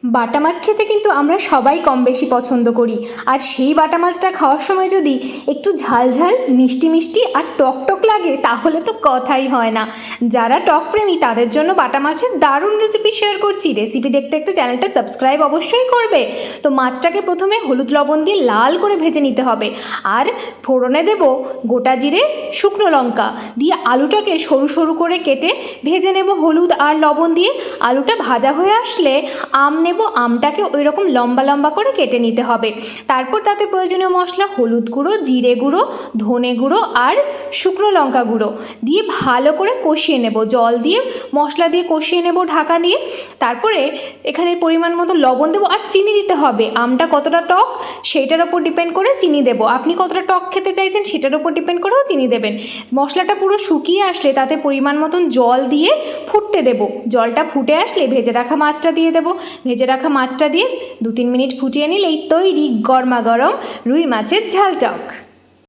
বাটা মাছ খেতে কিন্তু আমরা সবাই কম বেশি পছন্দ করি। আর সেই বাটা মাছটা খাওয়ার সময় যদি একটু ঝাল ঝাল মিষ্টি মিষ্টি আর টক টক লাগে তাহলে তো কথাই হয় না। যারা টক প্রেমী তাদের জন্য বাটা মাছের দারুণ রেসিপি শেয়ার করছি। রেসিপি দেখতে দেখতে চ্যানেলটা সাবস্ক্রাইব অবশ্যই করবে। তো মাছটাকে প্রথমে হলুদ লবণ দিয়ে লাল করে ভেজে নিতে হবে। আর ফোড়নে দেব গোটা জিরে, শুকনো লঙ্কা দিয়ে আলুটাকে সরু সরু করে কেটে ভেজে নেব হলুদ আর লবণ দিয়ে। আলুটা ভাজা হয়ে আসলে আম নেব, আমটাকে ওই রকম লম্বা লম্বা করে কেটে নিতে হবে। তারপর তাতে প্রয়োজনীয় মশলা হলুদ গুঁড়ো, জিরে গুঁড়ো, ধনে গুঁড়ো আর শুকনো লঙ্কা গুঁড়ো দিয়ে ভালো করে কষিয়ে নেব। জল দিয়ে মশলা দিয়ে কষিয়ে নেব ঢাকা দিয়ে। তারপরে এখানে পরিমাণ মতো লবণ দেবো আর চিনি দিতে হবে। আমটা কতটা টক সেইটার ওপর ডিপেন্ড করে চিনি দেবো। আপনি কতটা টক খেতে চাইছেন সেটার ওপর ডিপেন্ড করেও চিনি দেবেন। মশলাটা পুরো শুকিয়ে আসলে তাতে পরিমাণ মতন জল দিয়ে ফুটতে দেবো। জলটা ফুটে আসলে ভেজে রাখা মাছটা দিয়ে দেবো। ভেজে রাখা মাছটা দিয়ে 2-3 মিনিট ফুটিয়ে নিলেই তৈরি গরমা গরম রুই মাছের ঝাল টক।